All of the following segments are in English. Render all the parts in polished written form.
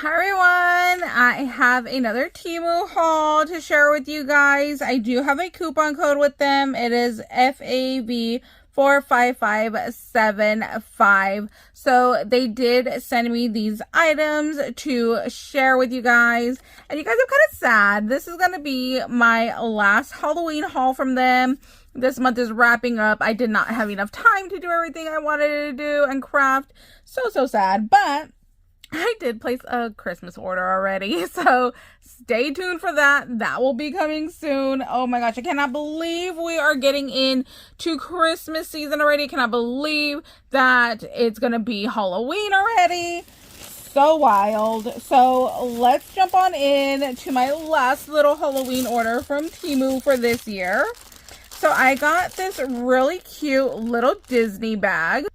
Hi everyone, I have another Temu haul to share with you guys. I do have a coupon code with them. It is fav45575. So they did send me these items to share with you guys. And you guys, I'm kind of sad. This is going to be my last Halloween haul from them. This month is wrapping up. I did not have enough time to do everything I wanted to do and craft. So sad. But I did place a Christmas order already, so stay tuned for that. That will be coming soon. Oh my gosh, I cannot believe we are getting into Christmas season already. I cannot believe that it's going to be Halloween already. So wild. So let's jump on in to my last little Halloween order from Temu for this year. So I got this really cute little Disney bag.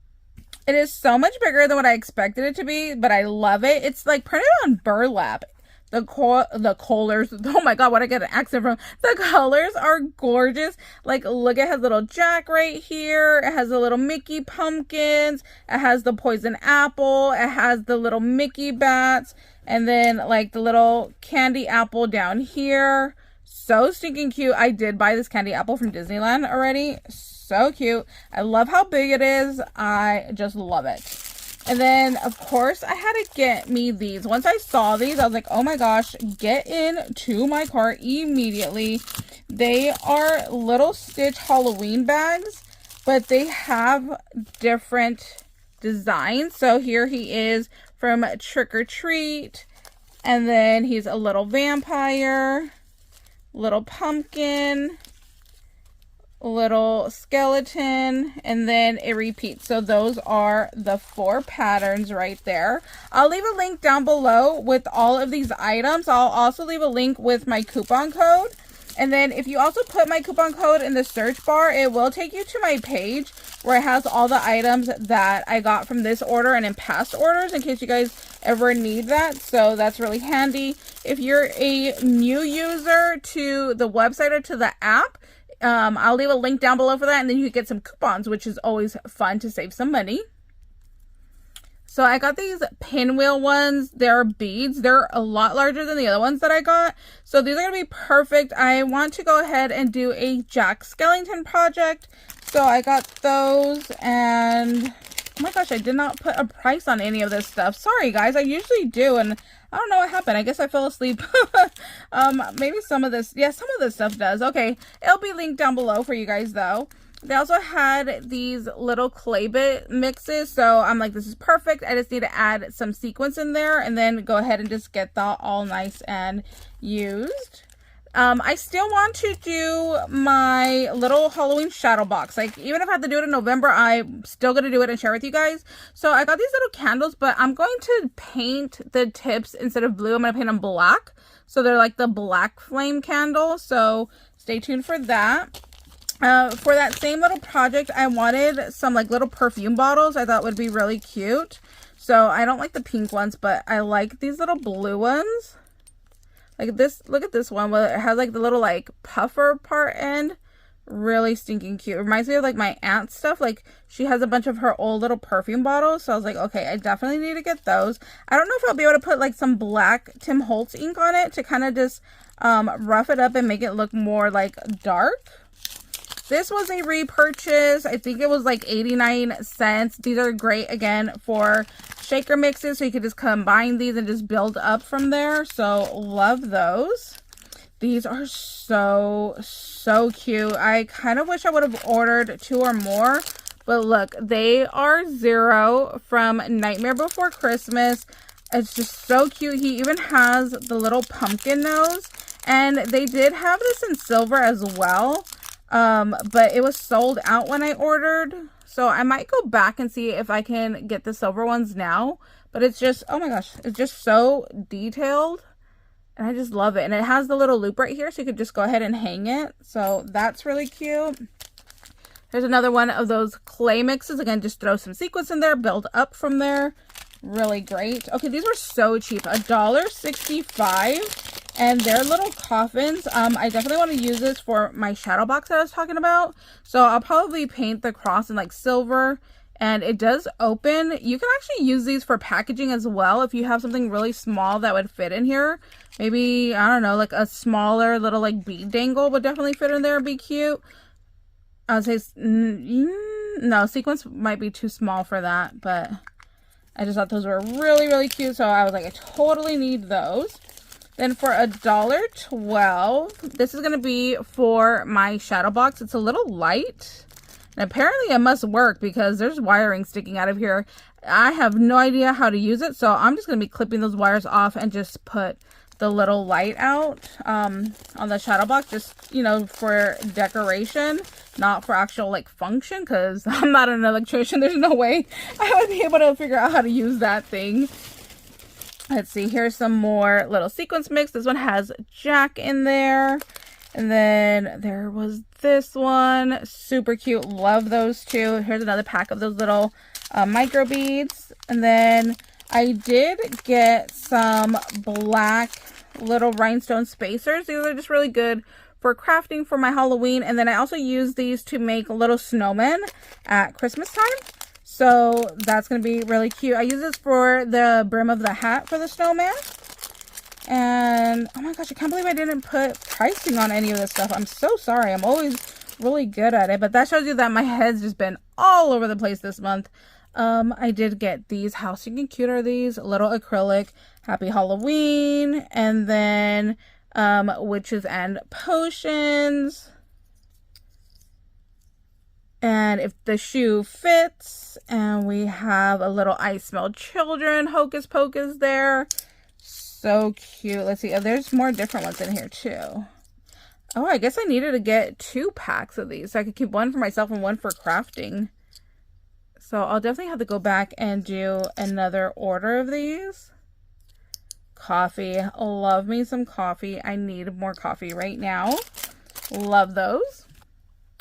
It is so much bigger than what I expected it to be, but I love it. It's like printed on burlap. The colors, oh my god, what I get an accent from. The colors are gorgeous. Like, look, it has little Jack right here. It has the little Mickey pumpkins. It has the poison apple. It has the little Mickey bats. And then, like, the little candy apple down here. So stinking cute. I did buy this candy apple from Disneyland already. So cute. I love how big it is. I just love it. And then, of course, I had to get me these. Once I saw these, I was like, oh my gosh, get into my cart immediately. They are little Stitch Halloween bags, but they have different designs. So here he is from Trick or Treat. And then he's a little vampire, little pumpkin, little skeleton, and then it repeats. So those are the 4 patterns right there. I'll leave a link down below with all of these items. I'll also leave a link with my coupon code. And then if you also put my coupon code in the search bar, it will take you to my page where it has all the items that I got from this order and in past orders in case you guys ever need that. So that's really handy. If you're a new user to the website or to the app, I'll leave a link down below for that, and then you can get some coupons, which is always fun to save some money. So I got these pinwheel ones. They're beads. They're a lot larger than the other ones that I got. So these are going to be perfect. I want to go ahead and do a Jack Skellington project. So I got those, and oh my gosh, I did not put a price on any of this stuff. Sorry guys, I usually do, and I don't know what happened. I guess I fell asleep. Maybe some of this, yeah, some of this stuff does. Okay, it'll be linked down below for you guys though. They also had these little clay bit mixes, so I'm like, this is perfect. I just need to add some sequins in there and then go ahead and just get that all nice and used. I still want to do my little Halloween shadow box. Like, even if I have to do it in November, I'm still going to do it and share with you guys. So I got these little candles, but I'm going to paint the tips instead of blue. I'm going to paint them black. So they're like the black flame candle. So stay tuned for that. For that same little project, I wanted some like little perfume bottles I thought would be really cute. So I don't like the pink ones, but I like these little blue ones. Like this, look at this one where it has like the little like puffer part end. Really stinking cute. It reminds me of like my aunt's stuff. Like she has a bunch of her old little perfume bottles. So I was like, okay, I definitely need to get those. I don't know if I'll be able to put like some black Tim Holtz ink on it to kind of just rough it up and make it look more like dark. This was a repurchase. I think it was like 89 cents. These are great again for shaker mixes, so you could just combine these and just build up from there. So love those. These are so cute. I kind of wish I would have ordered 2 or more, but look, they are Zero from Nightmare Before Christmas. It's just so cute. He even has the little pumpkin nose, and they did have this in silver as well. But it was sold out when I ordered, so I might go back and see if I can get the silver ones now. But it's just, oh my gosh, it's just so detailed, and I just love it. And it has the little loop right here, so you could just go ahead and hang it. So that's really cute. Here's another one of those clay mixes. Again, just throw some sequins in there, build up from there. Really great. Okay, these were so cheap, $1.65. And they're little coffins. I definitely want to use this for my shadow box that I was talking about. So I'll probably paint the cross in like silver and it does open. You can actually use these for packaging as well if you have something really small that would fit in here. Maybe, I don't know, like a smaller little like bead dangle would definitely fit in there and be cute. I would say, no, sequins might be too small for that, but I just thought those were really, really cute. So I was like, I totally need those. Then for $1.12, this is going to be for my shadow box. It's a little light. And apparently it must work because there's wiring sticking out of here. I have no idea how to use it. So I'm just going to be clipping those wires off and just put the little light out on the shadow box. Just, you know, for decoration, not for actual like function, because I'm not an electrician. There's no way I would be able to figure out how to use that thing. Let's see, here's some more little sequence mix. This one has Jack in there. And then there was this one, super cute, love those two. Here's another pack of those little micro beads. And then I did get some black little rhinestone spacers. These are just really good for crafting for my Halloween. And then I also use these to make little snowmen at Christmas time. So that's going to be really cute. I use this for the brim of the hat for the snowman. And oh my gosh, I can't believe I didn't put pricing on any of this stuff. I'm so sorry. I'm always really good at it. But that shows you that my head's just been all over the place this month. I did get these. How stinking cute are these? Little acrylic Happy Halloween. And then witches and potions. And if the shoe fits, and we have a little I Smell Children Hocus Pocus there. So cute. Let's see. Oh, there's more different ones in here too. Oh, I guess I needed to get 2 packs of these so I could keep one for myself and one for crafting. So I'll definitely have to go back and do another order of these. Coffee. Love me some coffee. I need more coffee right now. Love those.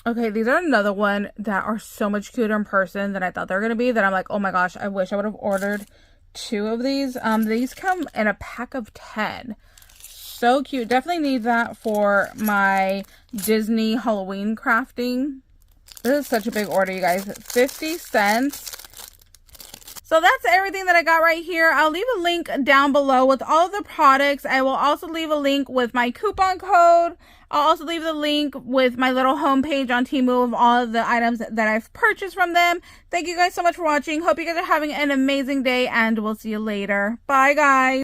Okay, these are another one that are so much cuter in person than I thought they were going to be. That I'm like, oh my gosh, I wish I would have ordered 2 of these. These come in a pack of 10. So cute. Definitely need that for my Disney Halloween crafting. This is such a big order, you guys. 50 cents. So that's everything that I got right here. I'll leave a link down below with all of the products. I will also leave a link with my coupon code. I'll also leave the link with my little homepage on Temu of all of the items that I've purchased from them. Thank you guys so much for watching. Hope you guys are having an amazing day, and we'll see you later. Bye, guys.